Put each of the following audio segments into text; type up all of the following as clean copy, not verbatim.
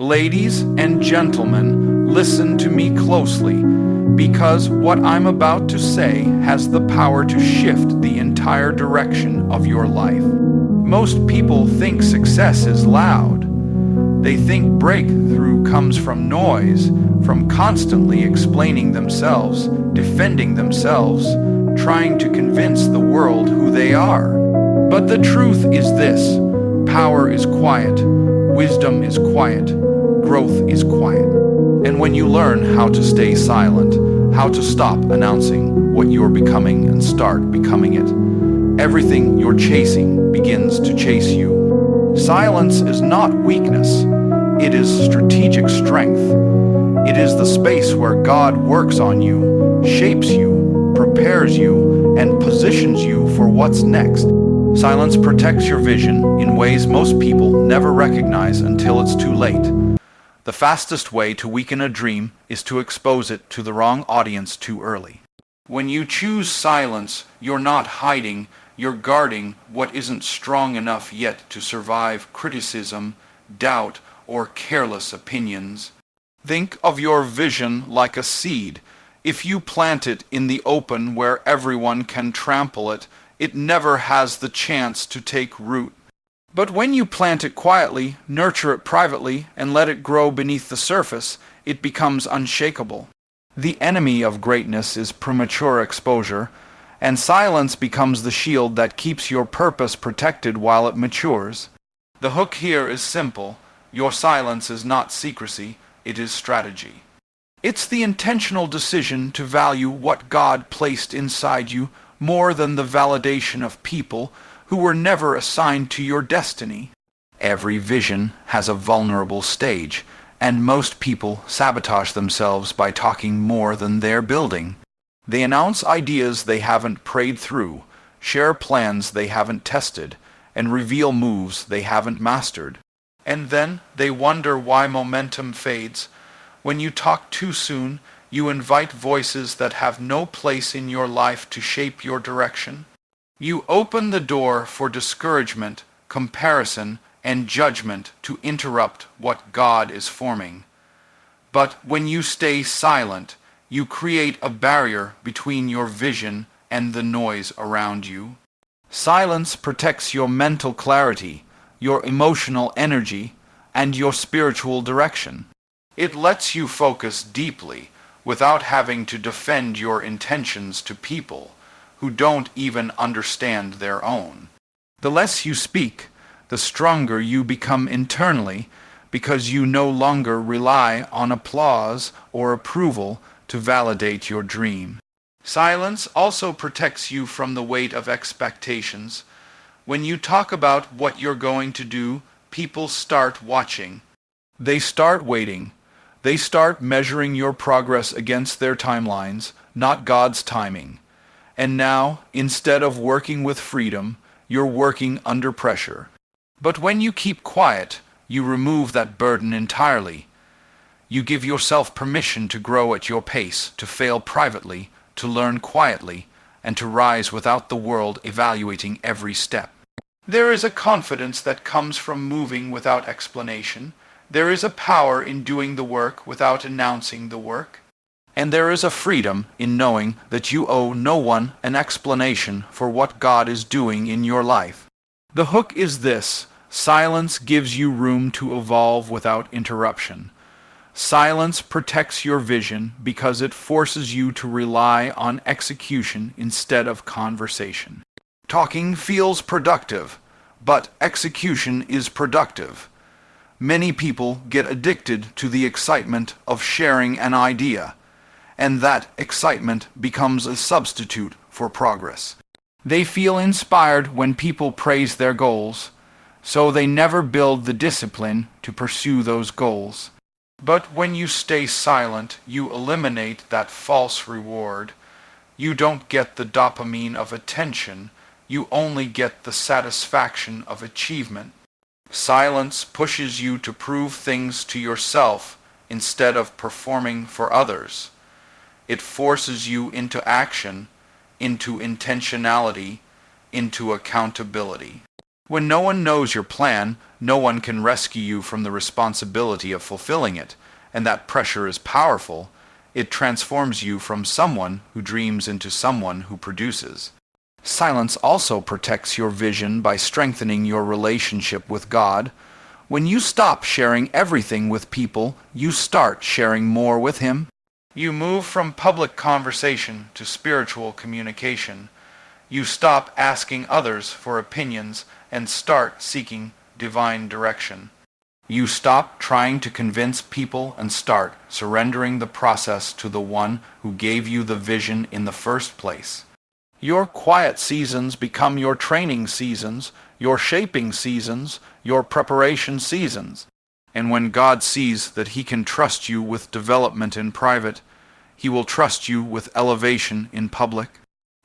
Ladies and gentlemen, listen to me closely, because what I'm about to say has the power to shift the entire direction of your life. Most people think success is loud. They think breakthrough comes from noise, from constantly explaining themselves, defending themselves, trying to convince the world who they are. But the truth is this: power is quiet, wisdom is quiet, growth is quiet. And when you learn how to stay silent, how to stop announcing what you're becoming and start becoming it, everything you're chasing begins to chase you. Silence is not weakness. It is strategic strength. It is the space where God works on you, shapes you, prepares you, and positions you for what's next. Silence protects your vision in ways most people never recognize until it's too late. The fastest way to weaken a dream is to expose it to the wrong audience too early. When you choose silence, you're not hiding, you're guarding what isn't strong enough yet to survive criticism, doubt, or careless opinions. Think of your vision like a seed. If you plant it in the open where everyone can trample it, it never has the chance to take root. But when you plant it quietly, nurture it privately, and let it grow beneath the surface, it becomes unshakable. The enemy of greatness is premature exposure, and silence becomes the shield that keeps your purpose protected while it matures. The hook here is simple. Your silence is not secrecy, it is strategy. It's the intentional decision to value what God placed inside you more than the validation of people who were never assigned to your destiny. Every vision has a vulnerable stage, and most people sabotage themselves by talking more than they're building. They announce ideas they haven't prayed through, share plans they haven't tested, and reveal moves they haven't mastered. And then they wonder why momentum fades. When you talk too soon, you invite voices that have no place in your life to shape your direction. You open the door for discouragement, comparison, and judgment to interrupt what God is forming. But when you stay silent, you create a barrier between your vision and the noise around you. Silence protects your mental clarity, your emotional energy, and your spiritual direction. It lets you focus deeply without having to defend your intentions to people who don't even understand their own. The less you speak, the stronger you become internally, because you no longer rely on applause or approval to validate your dream. Silence also protects you from the weight of expectations. When you talk about what you're going to do, people start watching. They start waiting. They start measuring your progress against their timelines, not God's timing. And now, instead of working with freedom, you're working under pressure. But when you keep quiet, you remove that burden entirely. You give yourself permission to grow at your pace, to fail privately, to learn quietly, and to rise without the world evaluating every step. There is a confidence that comes from moving without explanation. There is a power in doing the work without announcing the work. And there is a freedom in knowing that you owe no one an explanation for what God is doing in your life. The hook is this: silence gives you room to evolve without interruption. Silence protects your vision because it forces you to rely on execution instead of conversation. Talking feels productive, but execution is productive. Many people get addicted to the excitement of sharing an idea, and that excitement becomes a substitute for progress. They feel inspired when people praise their goals, so they never build the discipline to pursue those goals. But when you stay silent, you eliminate that false reward. You don't get the dopamine of attention, you only get the satisfaction of achievement. Silence pushes you to prove things to yourself instead of performing for others. It forces you into action, into intentionality, into accountability. When no one knows your plan, no one can rescue you from the responsibility of fulfilling it, and that pressure is powerful. It transforms you from someone who dreams into someone who produces. Silence also protects your vision by strengthening your relationship with God. When you stop sharing everything with people, you start sharing more with Him. You move from public conversation to spiritual communication. You stop asking others for opinions and start seeking divine direction. You stop trying to convince people and start surrendering the process to the one who gave you the vision in the first place. Your quiet seasons become your training seasons, your shaping seasons, your preparation seasons. And when God sees that He can trust you with development in private, He will trust you with elevation in public.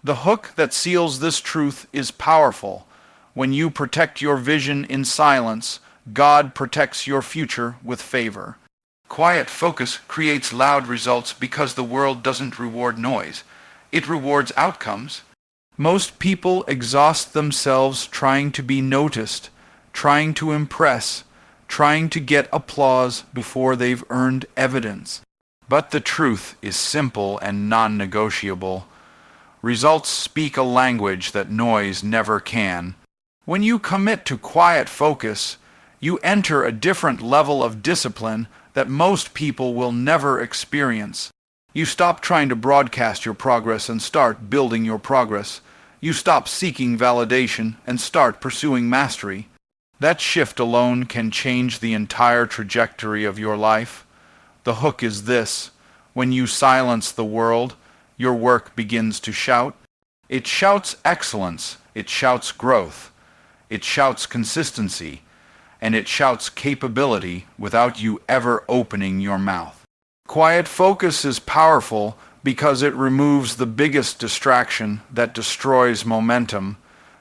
The hook that seals this truth is powerful. When you protect your vision in silence, God protects your future with favor. Quiet focus creates loud results because the world doesn't reward noise. It rewards outcomes. Most people exhaust themselves trying to be noticed, trying to impress, trying to get applause before they've earned evidence. But the truth is simple and non-negotiable. Results speak a language that noise never can. When you commit to quiet focus, you enter a different level of discipline that most people will never experience. You stop trying to broadcast your progress and start building your progress. You stop seeking validation and start pursuing mastery. That shift alone can change the entire trajectory of your life. The hook is this: when you silence the world, your work begins to shout. It shouts excellence, it shouts growth, it shouts consistency, and it shouts capability without you ever opening your mouth. Quiet focus is powerful because it removes the biggest distraction that destroys momentum,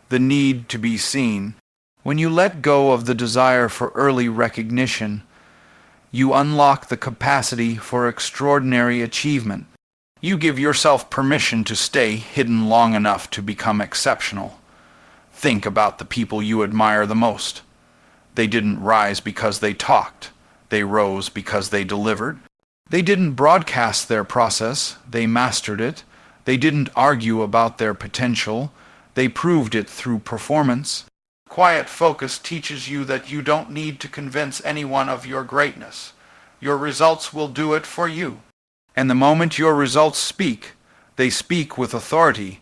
the need to be seen. When you let go of the desire for early recognition, you unlock the capacity for extraordinary achievement. You give yourself permission to stay hidden long enough to become exceptional. Think about the people you admire the most. They didn't rise because they talked. They rose because they delivered. They didn't broadcast their process, they mastered it. They didn't argue about their potential, they proved it through performance. Quiet focus teaches you that you don't need to convince anyone of your greatness. Your results will do it for you. And the moment your results speak, they speak with authority,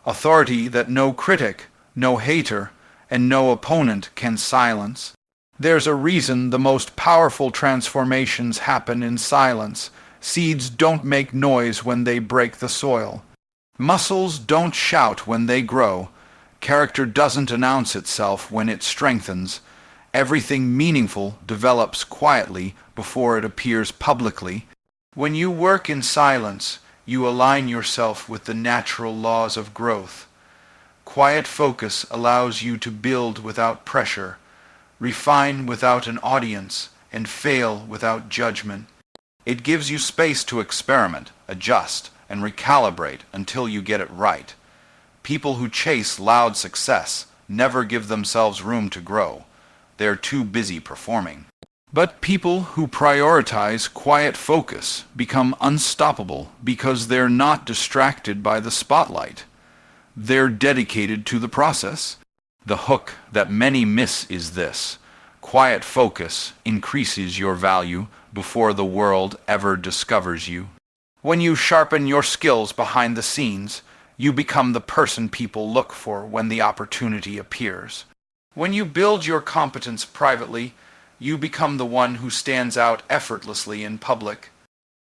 authority that no critic, no hater, and no opponent can silence. There's a reason the most powerful transformations happen in silence. Seeds don't make noise when they break the soil. Muscles don't shout when they grow. Character doesn't announce itself when it strengthens. Everything meaningful develops quietly before it appears publicly. When you work in silence, you align yourself with the natural laws of growth. Quiet focus allows you to build without pressure, refine without an audience, and fail without judgment. It gives you space to experiment, adjust, and recalibrate until you get it right. People who chase loud success never give themselves room to grow. They're too busy performing. But people who prioritize quiet focus become unstoppable because they're not distracted by the spotlight. They're dedicated to the process. The hook that many miss is this: quiet focus increases your value before the world ever discovers you. When you sharpen your skills behind the scenes, you become the person people look for when the opportunity appears. When you build your competence privately, you become the one who stands out effortlessly in public.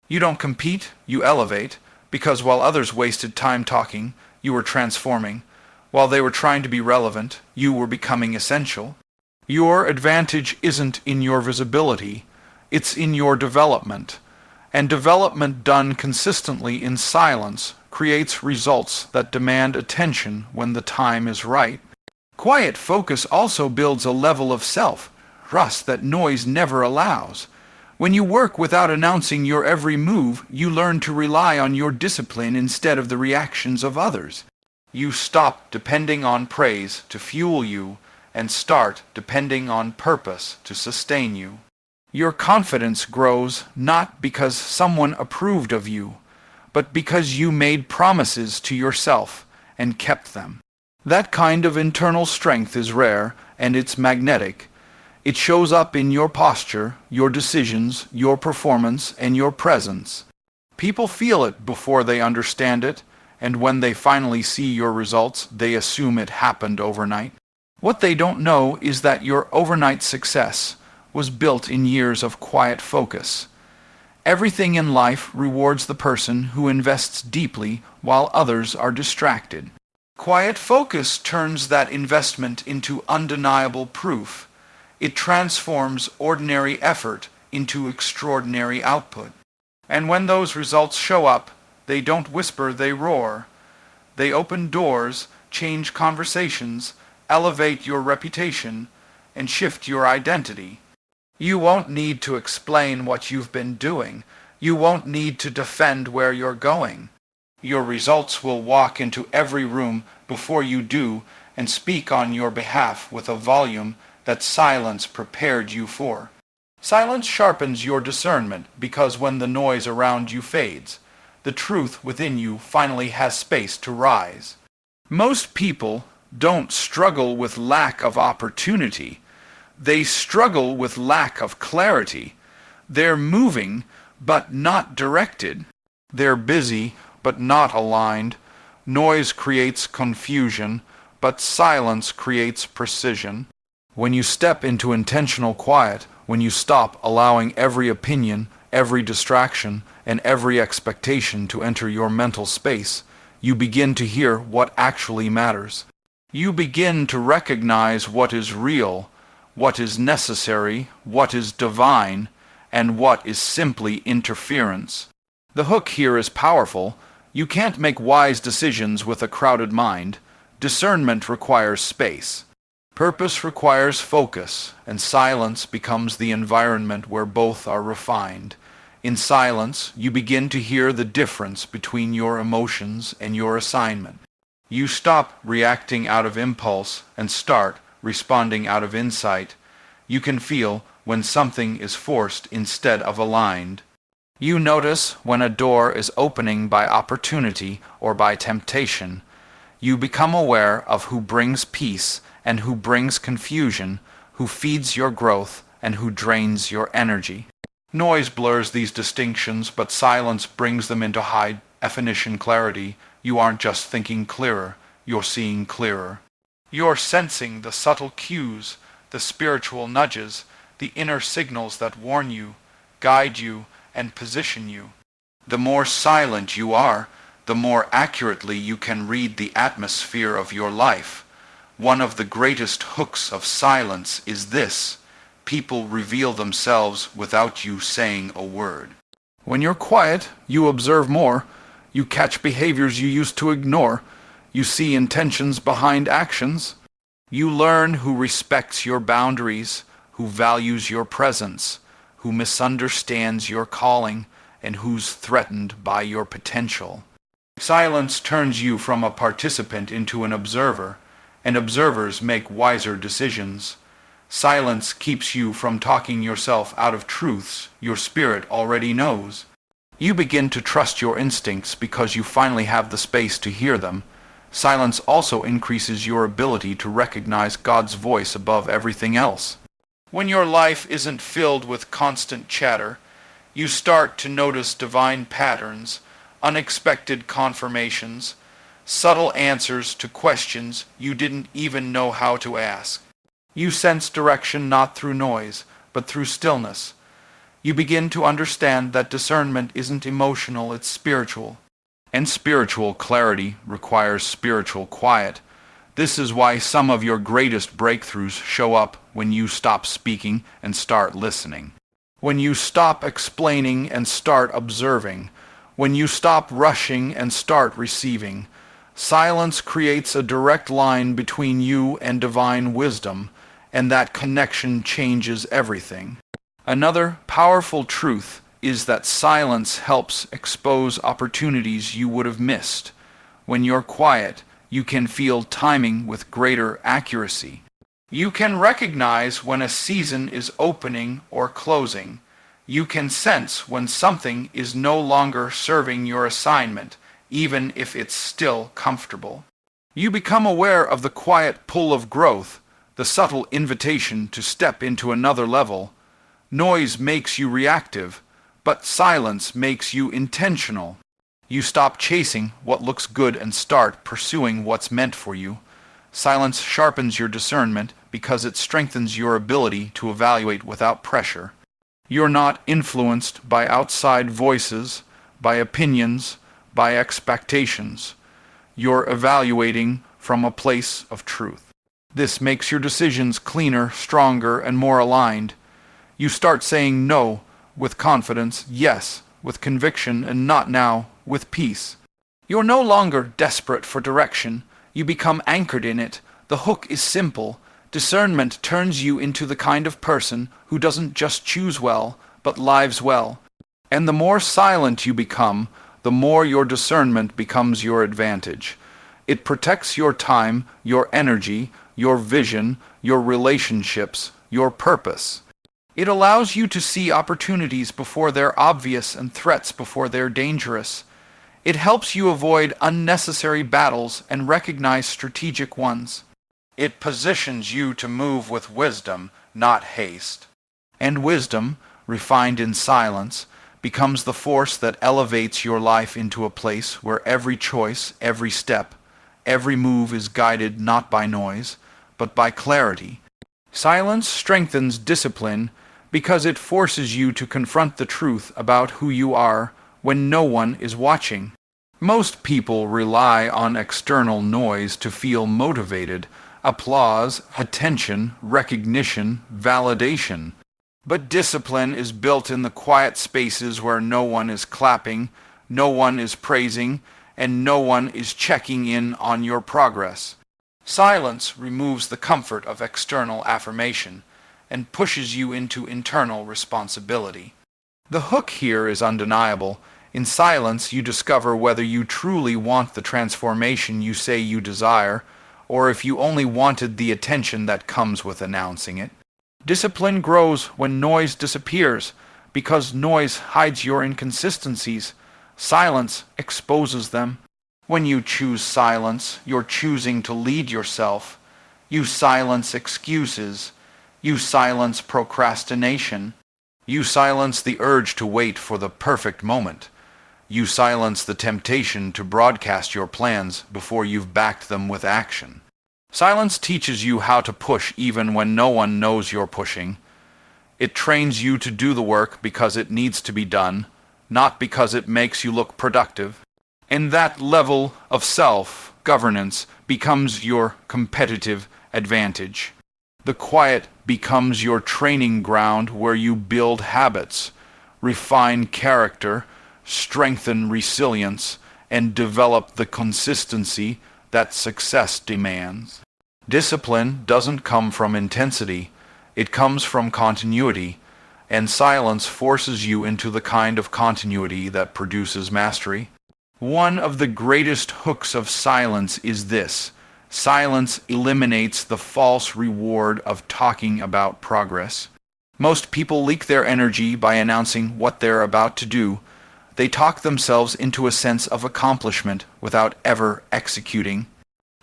You don't compete, you elevate, because while others wasted time talking, you were transforming. While they were trying to be relevant, you were becoming essential. Your advantage isn't in your visibility, it's in your development. And development done consistently in silence creates results that demand attention when the time is right. Quiet focus also builds a level of self-trust that noise never allows. When you work without announcing your every move, you learn to rely on your discipline instead of the reactions of others. You stop depending on praise to fuel you and start depending on purpose to sustain you. Your confidence grows not because someone approved of you, but because you made promises to yourself and kept them. That kind of internal strength is rare, and it's magnetic. It shows up in your posture, your decisions, your performance, and your presence. People feel it before they understand it, and when they finally see your results, they assume it happened overnight. What they don't know is that your overnight success was built in years of quiet focus. Everything in life rewards the person who invests deeply while others are distracted. Quiet focus turns that investment into undeniable proof. It transforms ordinary effort into extraordinary output. And when those results show up, they don't whisper, they roar. They open doors, change conversations, elevate your reputation, and shift your identity. You won't need to explain what you've been doing. You won't need to defend where you're going. Your results will walk into every room before you do and speak on your behalf with a volume that silence prepared you for. Silence sharpens your discernment because when the noise around you fades, the truth within you finally has space to rise. Most people don't struggle with lack of opportunity. They struggle with lack of clarity. They're moving, but not directed. They're busy, but not aligned. Noise creates confusion, but silence creates precision. When you step into intentional quiet, when you stop allowing every opinion, every distraction, and every expectation to enter your mental space, you begin to hear what actually matters. You begin to recognize what is real, what is necessary, what is divine, and what is simply interference. The hook here is powerful. You can't make wise decisions with a crowded mind. Discernment requires space. Purpose requires focus, and silence becomes the environment where both are refined. In silence, you begin to hear the difference between your emotions and your assignment. You stop reacting out of impulse and start responding out of insight. You can feel when something is forced instead of aligned. You notice when a door is opening by opportunity or by temptation. You become aware of who brings peace and who brings confusion, who feeds your growth and who drains your energy. Noise blurs these distinctions, but silence brings them into high-definition clarity. You aren't just thinking clearer, you're seeing clearer. You're sensing the subtle cues, the spiritual nudges, the inner signals that warn you, guide you, and position you. The more silent you are, the more accurately you can read the atmosphere of your life. One of the greatest hooks of silence is this: people reveal themselves without you saying a word. When you're quiet, you observe more. You catch behaviors you used to ignore. You see intentions behind actions. You learn who respects your boundaries, who values your presence, who misunderstands your calling, and who's threatened by your potential. Silence turns you from a participant into an observer, and observers make wiser decisions. Silence keeps you from talking yourself out of truths your spirit already knows. You begin to trust your instincts because you finally have the space to hear them. Silence also increases your ability to recognize God's voice above everything else. When your life isn't filled with constant chatter, you start to notice divine patterns, unexpected confirmations, subtle answers to questions you didn't even know how to ask. You sense direction not through noise, but through stillness. You begin to understand that discernment isn't emotional, it's spiritual. And spiritual clarity requires spiritual quiet. This is why some of your greatest breakthroughs show up when you stop speaking and start listening. When you stop explaining and start observing. When you stop rushing and start receiving. Silence creates a direct line between you and divine wisdom, and that connection changes everything. Another powerful truth is that silence helps expose opportunities you would have missed. When you're quiet, you can feel timing with greater accuracy. You can recognize when a season is opening or closing. You can sense when something is no longer serving your assignment, even if it's still comfortable. You become aware of the quiet pull of growth, the subtle invitation to step into another level. Noise makes you reactive, but silence makes you intentional. You stop chasing what looks good and start pursuing what's meant for you. Silence sharpens your discernment because it strengthens your ability to evaluate without pressure. You're not influenced by outside voices, by opinions, by expectations. You're evaluating from a place of truth. This makes your decisions cleaner, stronger, and more aligned. You start saying no with confidence, yes with conviction, and not now with peace. You're no longer desperate for direction. You become anchored in it. The hook is simple. Discernment turns you into the kind of person who doesn't just choose well, but lives well. And the more silent you become, the more your discernment becomes your advantage. It protects your time, your energy, your vision, your relationships, your purpose. It allows you to see opportunities before they're obvious and threats before they're dangerous. It helps you avoid unnecessary battles and recognize strategic ones. It positions you to move with wisdom, not haste. And wisdom, refined in silence, becomes the force that elevates your life into a place where every choice, every step, every move is guided not by noise, but by clarity. Silence strengthens discipline because it forces you to confront the truth about who you are when no one is watching. Most people rely on external noise to feel motivated, applause, attention, recognition, validation. But discipline is built in the quiet spaces where no one is clapping, no one is praising, and no one is checking in on your progress. Silence removes the comfort of external affirmation and pushes you into internal responsibility. The hook here is undeniable. In silence, you discover whether you truly want the transformation you say you desire, or if you only wanted the attention that comes with announcing it. Discipline grows when noise disappears, because noise hides your inconsistencies. Silence exposes them. When you choose silence, you're choosing to lead yourself. You silence excuses. You silence procrastination. You silence the urge to wait for the perfect moment. You silence the temptation to broadcast your plans before you've backed them with action. Silence teaches you how to push even when no one knows you're pushing. It trains you to do the work because it needs to be done, not because it makes you look productive. And that level of self-governance becomes your competitive advantage. The quiet becomes your training ground where you build habits, refine character, strengthen resilience, and develop the consistency that success demands. Discipline doesn't come from intensity, it comes from continuity, and silence forces you into the kind of continuity that produces mastery. One of the greatest hooks of silence is this: silence eliminates the false reward of talking about progress. Most people leak their energy by announcing what they're about to do. They talk themselves into a sense of accomplishment without ever executing.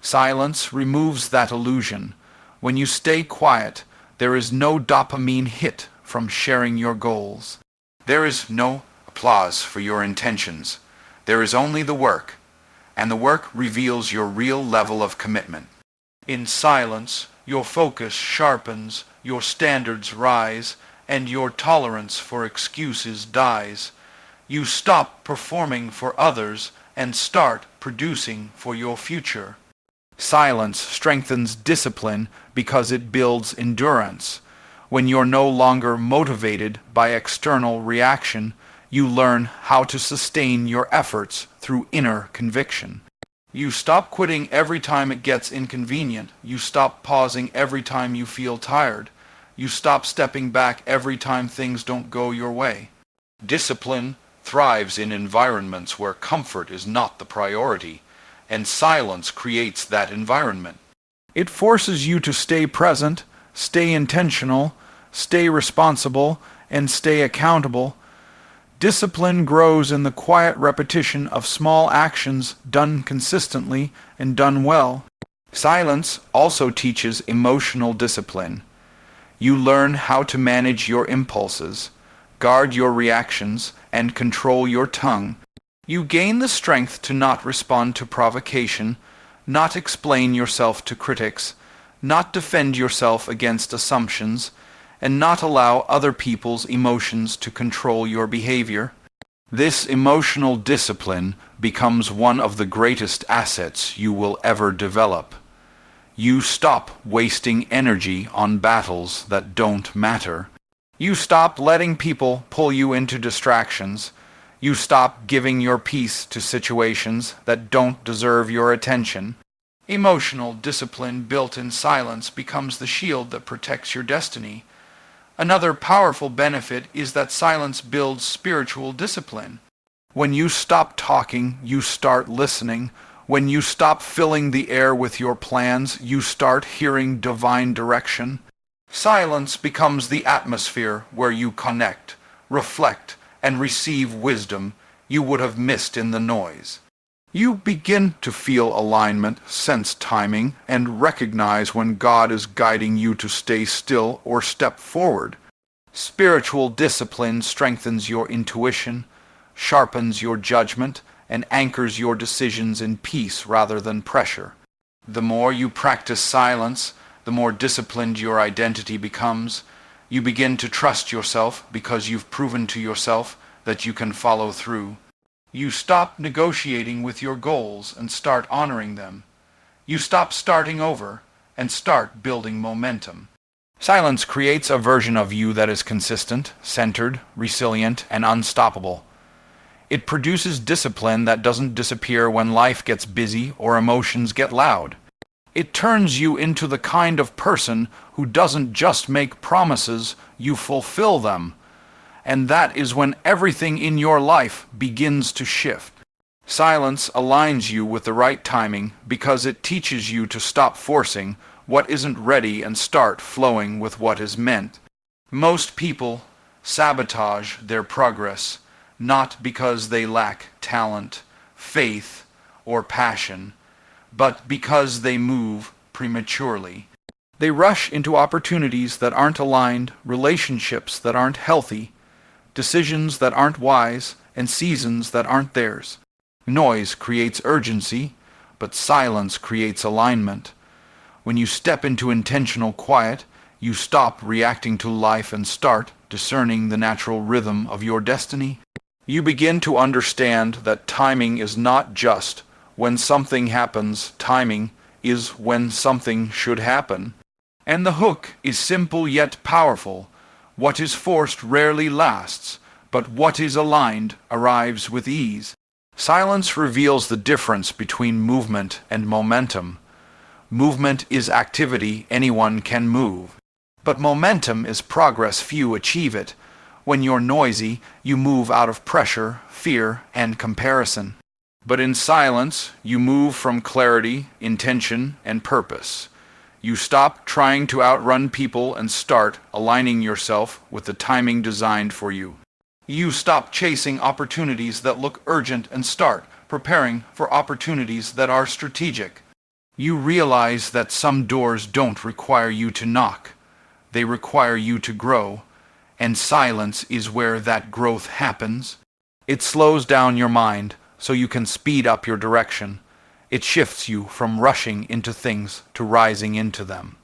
Silence removes that illusion. When you stay quiet, there is no dopamine hit from sharing your goals. There is no applause for your intentions. There is only the work, and the work reveals your real level of commitment. In silence, your focus sharpens, your standards rise, and your tolerance for excuses dies. You stop performing for others and start producing for your future. Silence strengthens discipline because it builds endurance. When you're no longer motivated by external reaction, you learn how to sustain your efforts through inner conviction. You stop quitting every time it gets inconvenient. You stop pausing every time you feel tired. You stop stepping back every time things don't go your way. Discipline thrives in environments where comfort is not the priority, and silence creates that environment. It forces you to stay present, stay intentional, stay responsible, and stay accountable. Discipline grows in the quiet repetition of small actions done consistently and done well. Silence also teaches emotional discipline. You learn how to manage your impulses, guard your reactions, and control your tongue. You gain the strength to not respond to provocation, not explain yourself to critics, not defend yourself against assumptions, and not allow other people's emotions to control your behavior. This emotional discipline becomes one of the greatest assets you will ever develop. You stop wasting energy on battles that don't matter. You stop letting people pull you into distractions. You stop giving your peace to situations that don't deserve your attention. Emotional discipline built in silence becomes the shield that protects your destiny. Another powerful benefit is that silence builds spiritual discipline. When you stop talking, you start listening. When you stop filling the air with your plans, you start hearing divine direction. Silence becomes the atmosphere where you connect, reflect, and receive wisdom you would have missed in the noise. You begin to feel alignment, sense timing, and recognize when God is guiding you to stay still or step forward. Spiritual discipline strengthens your intuition, sharpens your judgment, and anchors your decisions in peace rather than pressure. The more you practice silence, the more disciplined your identity becomes. You begin to trust yourself because you've proven to yourself that you can follow through. You stop negotiating with your goals and start honoring them. You stop starting over and start building momentum. Silence creates a version of you that is consistent, centered, resilient, and unstoppable. It produces discipline that doesn't disappear when life gets busy or emotions get loud. It turns you into the kind of person who doesn't just make promises, you fulfill them. And that is when everything in your life begins to shift. Silence aligns you with the right timing because it teaches you to stop forcing what isn't ready and start flowing with what is meant. Most people sabotage their progress, not because they lack talent, faith, or passion, but because they move prematurely. They rush into opportunities that aren't aligned, relationships that aren't healthy, decisions that aren't wise, and seasons that aren't theirs. Noise creates urgency, but silence creates alignment. When you step into intentional quiet, you stop reacting to life and start discerning the natural rhythm of your destiny. You begin to understand that timing is not just when something happens, timing is when something should happen. And the hook is simple yet powerful. What is forced rarely lasts, but what is aligned arrives with ease. Silence reveals the difference between movement and momentum. Movement is activity anyone can move. But momentum is progress few achieve it. When you're noisy, you move out of pressure, fear, and comparison. But in silence, you move from clarity, intention, and purpose. You stop trying to outrun people and start aligning yourself with the timing designed for you. You stop chasing opportunities that look urgent and start preparing for opportunities that are strategic. You realize that some doors don't require you to knock. They require you to grow, and silence is where that growth happens. It slows down your mind so you can speed up your direction. It shifts you from rushing into things to rising into them.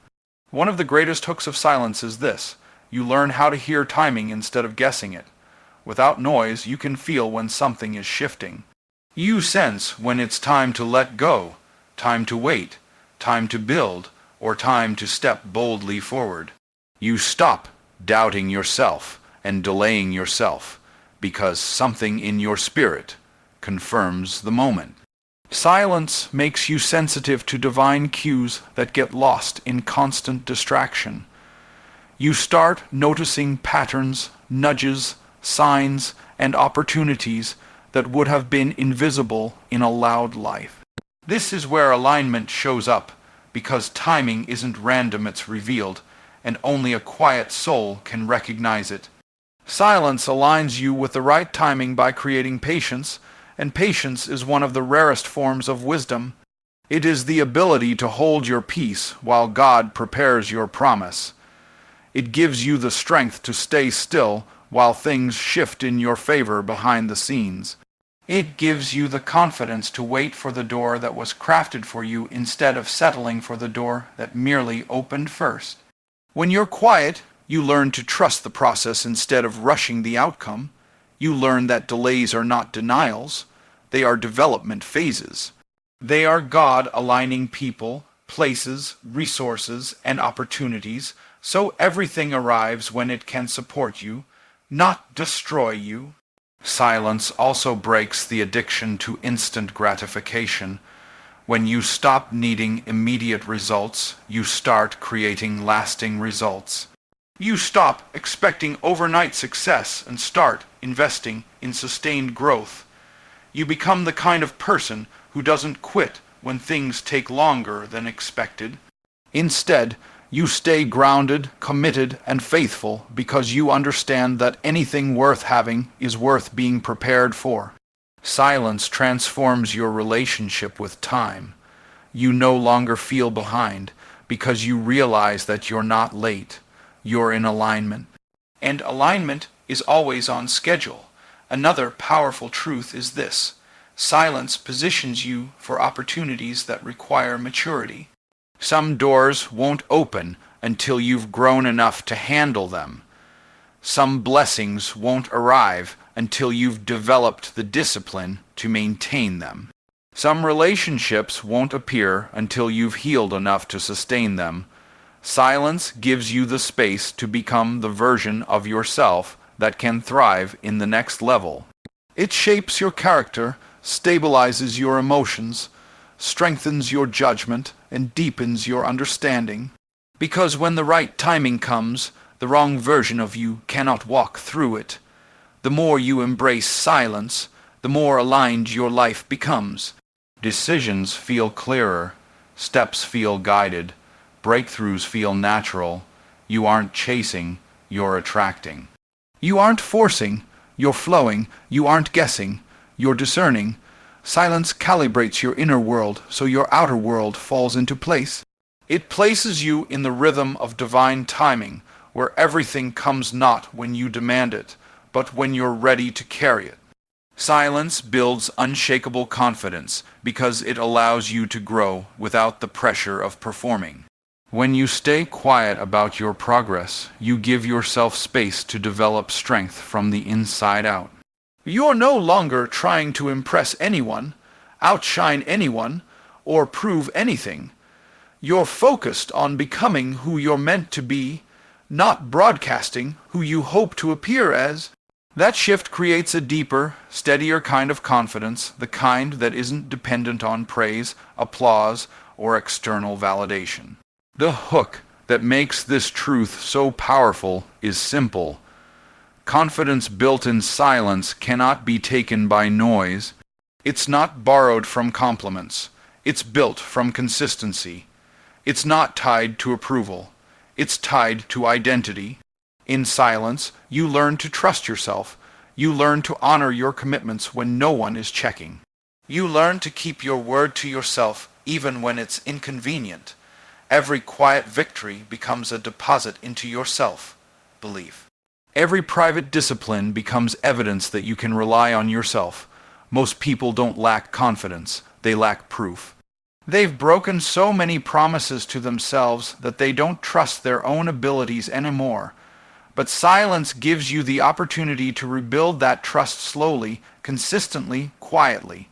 One of the greatest hooks of silence is this: you learn how to hear timing instead of guessing it. Without noise, you can feel when something is shifting. You sense when it's time to let go, time to wait, time to build, or time to step boldly forward. You stop doubting yourself and delaying yourself because something in your spirit confirms the moment. Silence makes you sensitive to divine cues that get lost in constant distraction. You start noticing patterns, nudges, signs, and opportunities that would have been invisible in a loud life. This is where alignment shows up, because timing isn't random, it's revealed, and only a quiet soul can recognize it. Silence aligns you with the right timing by creating patience, and patience is one of the rarest forms of wisdom. It is the ability to hold your peace while God prepares your promise. It gives you the strength to stay still while things shift in your favor behind the scenes. It gives you the confidence to wait for the door that was crafted for you instead of settling for the door that merely opened first. When you're quiet, you learn to trust the process instead of rushing the outcome. You learn that delays are not denials, they are development phases. They are God aligning people, places, resources, and opportunities so everything arrives when it can support you, not destroy you. Silence also breaks the addiction to instant gratification. When you stop needing immediate results, you start creating lasting results. You stop expecting overnight success and start investing in sustained growth. You become the kind of person who doesn't quit when things take longer than expected. Instead, you stay grounded, committed, and faithful because you understand that anything worth having is worth being prepared for. Silence transforms your relationship with time. You no longer feel behind because you realize that you're not late. You're in alignment. And alignment is always on schedule. Another powerful truth is this: silence positions you for opportunities that require maturity. Some doors won't open until you've grown enough to handle them. Some blessings won't arrive until you've developed the discipline to maintain them. Some relationships won't appear until you've healed enough to sustain them. Silence gives you the space to become the version of yourself that can thrive in the next level. It shapes your character, stabilizes your emotions, strengthens your judgment, and deepens your understanding. Because when the right timing comes, the wrong version of you cannot walk through it. The more you embrace silence, the more aligned your life becomes. Decisions feel clearer, steps feel guided, breakthroughs feel natural. You aren't chasing, you're attracting. You aren't forcing, you're flowing. You aren't guessing, you're discerning. Silence calibrates your inner world so your outer world falls into place. It places you in the rhythm of divine timing, where everything comes not when you demand it, but when you're ready to carry it. Silence builds unshakable confidence because it allows you to grow without the pressure of performing. When you stay quiet about your progress, you give yourself space to develop strength from the inside out. You're no longer trying to impress anyone, outshine anyone, or prove anything. You're focused on becoming who you're meant to be, not broadcasting who you hope to appear as. That shift creates a deeper, steadier kind of confidence, the kind that isn't dependent on praise, applause, or external validation. The hook that makes this truth so powerful is simple. Confidence built in silence cannot be taken by noise. It's not borrowed from compliments. It's built from consistency. It's not tied to approval. It's tied to identity. In silence, you learn to trust yourself. You learn to honor your commitments when no one is checking. You learn to keep your word to yourself even when it's inconvenient. Every quiet victory becomes a deposit into your self-belief. Every private discipline becomes evidence that you can rely on yourself. Most people don't lack confidence, they lack proof. They've broken so many promises to themselves that they don't trust their own abilities anymore. But silence gives you the opportunity to rebuild that trust slowly, consistently, quietly.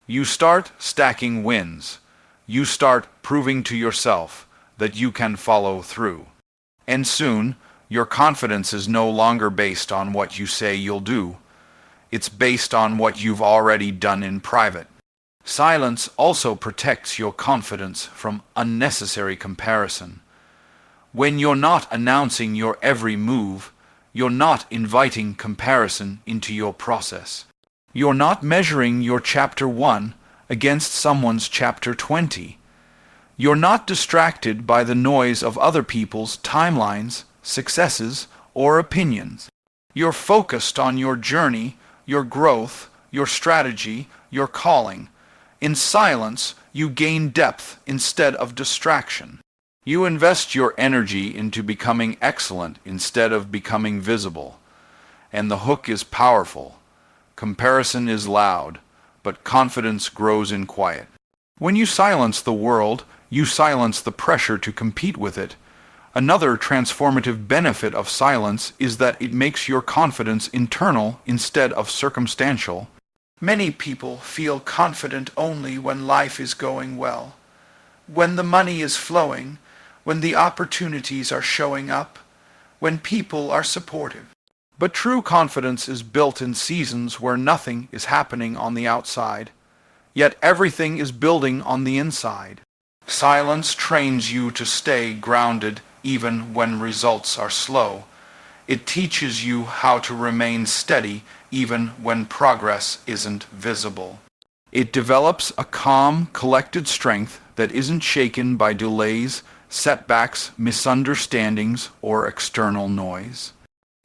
You start stacking wins. You start proving to yourself that you can follow through. And soon, your confidence is no longer based on what you say you'll do. It's based on what you've already done in private. Silence also protects your confidence from unnecessary comparison. When you're not announcing your every move, you're not inviting comparison into your process. You're not measuring your chapter 1 against someone's chapter 20. You're not distracted by the noise of other people's timelines, successes, or opinions. You're focused on your journey, your growth, your strategy, your calling. In silence, you gain depth instead of distraction. You invest your energy into becoming excellent instead of becoming visible. And the hook is powerful. Comparison is loud, but confidence grows in quiet. When you silence the world, you silence the pressure to compete with it. Another transformative benefit of silence is that it makes your confidence internal instead of circumstantial. Many people feel confident only when life is going well, when the money is flowing, when the opportunities are showing up, when people are supportive. But true confidence is built in seasons where nothing is happening on the outside, yet everything is building on the inside. Silence trains you to stay grounded even when results are slow. It teaches you how to remain steady even when progress isn't visible. It develops a calm, collected strength that isn't shaken by delays, setbacks, misunderstandings, or external noise.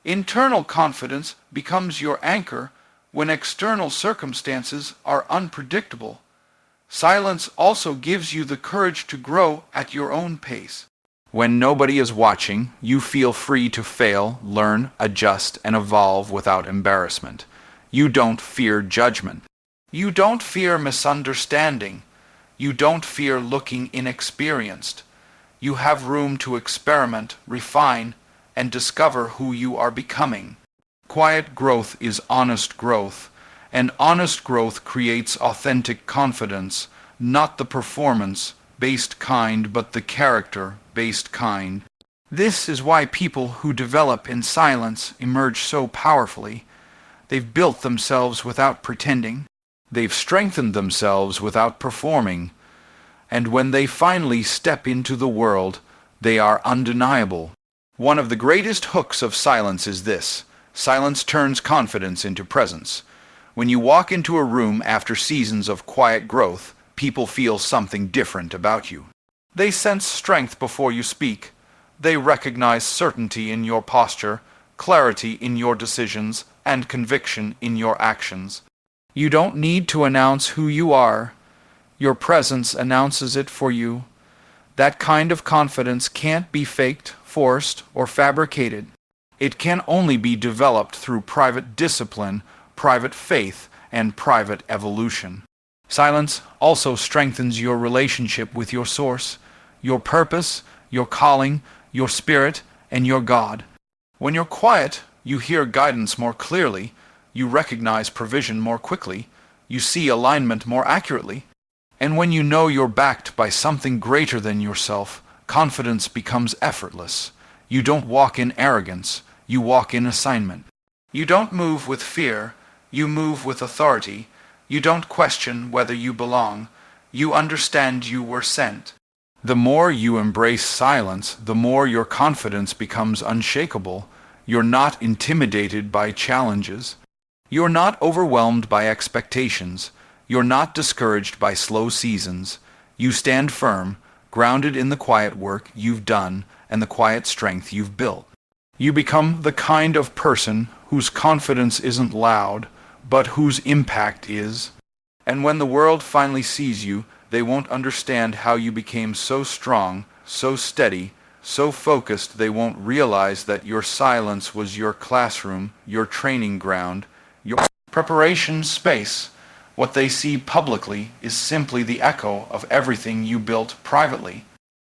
Internal confidence becomes your anchor when external circumstances are unpredictable. Silence also gives you the courage to grow at your own pace. When nobody is watching, you feel free to fail, learn, adjust, and evolve without embarrassment. You don't fear judgment. You don't fear misunderstanding. You don't fear looking inexperienced. You have room to experiment, refine, and discover who you are becoming. Quiet growth is honest growth, and honest growth creates authentic confidence, not the performance-based kind, but the character-based kind. This is why people who develop in silence emerge so powerfully. They've built themselves without pretending. They've strengthened themselves without performing. And when they finally step into the world, they are undeniable. One of the greatest hooks of silence is this: silence turns confidence into presence. When you walk into a room after seasons of quiet growth, people feel something different about you. They sense strength before you speak. They recognize certainty in your posture, clarity in your decisions, and conviction in your actions. You don't need to announce who you are. Your presence announces it for you. That kind of confidence can't be faked, forced, or fabricated. It can only be developed through private discipline, private faith, and private evolution. Silence also strengthens your relationship with your source, your purpose, your calling, your spirit, and your God. When you're quiet, you hear guidance more clearly, you recognize provision more quickly, you see alignment more accurately. And when you know you're backed by something greater than yourself, confidence becomes effortless. You don't walk in arrogance, you walk in assignment. You don't move with fear, you move with authority. You don't question whether you belong, you understand you were sent. The more you embrace silence, the more your confidence becomes unshakable. You're not intimidated by challenges. You're not overwhelmed by expectations. You're not discouraged by slow seasons. You stand firm, grounded in the quiet work you've done and the quiet strength you've built. You become the kind of person whose confidence isn't loud, but whose impact is. And when the world finally sees you, they won't understand how you became so strong, so steady, so focused. They won't realize that your silence was your classroom, your training ground, your preparation space. What they see publicly is simply the echo of everything you built privately.